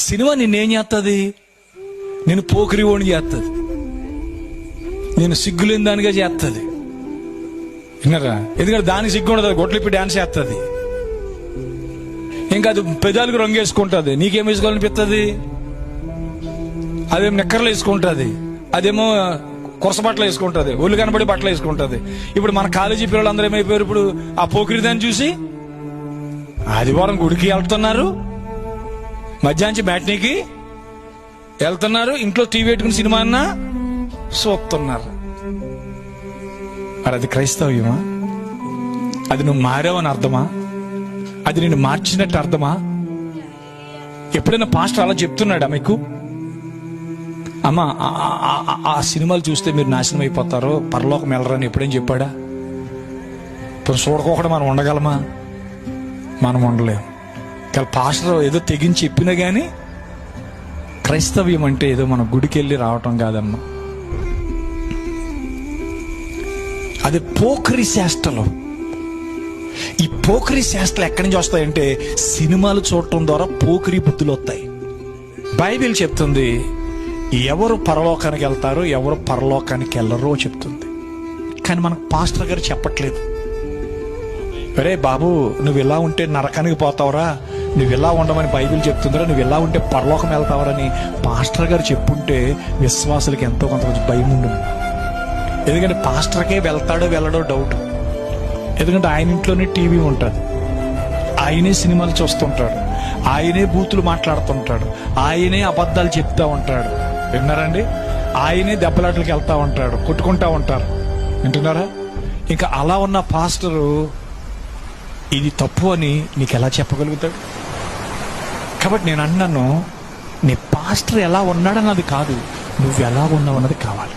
Cinema నిన్నేం చేస్తుంది? నేను పోకిరి ఓణి చేస్తుంది, నేను సిగ్గులేని దానిగా చేస్తుంది. విన్నారా? ఎందుకంటే దానికి సిగ్గు ఉండదు, గొడ్లిప్పి డాన్స్ చేస్తుంది. ఇంకా అది పెదాలకు రంగు వేసుకుంటుంది, నీకేం వేసుకోవాలనిపిస్తుంది? అదేమో నిక్కర్లు వేసుకుంటుంది, అదేమో కొరస బట్టలు వేసుకుంటుంది, ఒళ్ళు కనబడి బట్టలు వేసుకుంటుంది. ఇప్పుడు మన కాలేజీ పిల్లలు అందరూ ఏమైపోయారు? ఇప్పుడు ఆ పోకిరి దాన్ని చూసి ఆదివారం గుడికి వెళ్తున్నారు, మధ్యాహ్నం మ్యాట్నీకి వెళ్తున్నారు, ఇంట్లో టీవీ పెట్టుకుని సినిమా అన్నా చూస్తున్నారు. మరి అది క్రైస్తవ్యమా? అది నువ్వు మారావని అర్థమా? అది నిన్ను మార్చినట్టు అర్థమా? ఎప్పుడైనా పాస్టర్ అలా చెప్తున్నాడా మీకు? అమ్మా ఆ సినిమాలు చూస్తే మీరు నాశనం అయిపోతారో, పరలోకం వెళ్ళరని ఎప్పుడేం చెప్పాడా? చూడకోకుండా మనం ఉండగలమా? మనం ఉండలేం. కానీ పాస్టర్ ఏదో తెగించి చెప్పినా గానీ క్రైస్తవ్యం అంటే ఏదో మన గుడికి వెళ్ళి రావటం కాదమ్మా. అది పోఖరి శాస్త్రలు. ఈ పోఖరి శాస్త్రాలు ఎక్కడి నుంచి వస్తాయంటే సినిమాలు చూడటం ద్వారా పోఖరి బుద్ధులు వస్తాయి. బైబిల్ చెప్తుంది ఎవరు పరలోకానికి వెళ్తారో ఎవరు పరలోకానికి వెళ్ళరో చెప్తుంది. కానీ మనకు పాస్టర్ గారు చెప్పట్లేదు. అరే బాబు, నువ్వు ఇలా ఉంటే నరకానికి పోతావురా, నువ్వు ఇలా ఉండమని బైబిల్ చెప్తుందిరా, నువ్వు ఇలా ఉంటే పరలోకం వెళ్తావరని పాస్టర్ గారు చెప్పుంటే విశ్వాసులకి ఎంతో కొంత భయం ఉంటుంది. ఎందుకంటే పాస్టర్కే వెళ్తాడో వెళ్ళడో డౌట్. ఎందుకంటే ఆయన ఇంట్లోనే టీవీ ఉంటుంది, ఆయనే సినిమాలు చూస్తుంటాడు, ఆయనే బూతులు మాట్లాడుతుంటాడు, ఆయనే అబద్ధాలు చెప్తా ఉంటాడు. విన్నారండి? ఆయనే దెబ్బలాటలకు వెళ్తా ఉంటాడు, కొట్టుకుంటా ఉంటారు. వింటున్నారా? ఇంకా అలా ఉన్న పాస్టరు ఇది తప్పు అని నీకు ఎలా చెప్పగలుగుతాడు? కాబట్టి నేను అన్నాను, నీ పాస్టర్ ఎలా ఉన్నాడన్నది కాదు, నువ్వు ఎలా ఉన్నావు అన్నది కావాలి.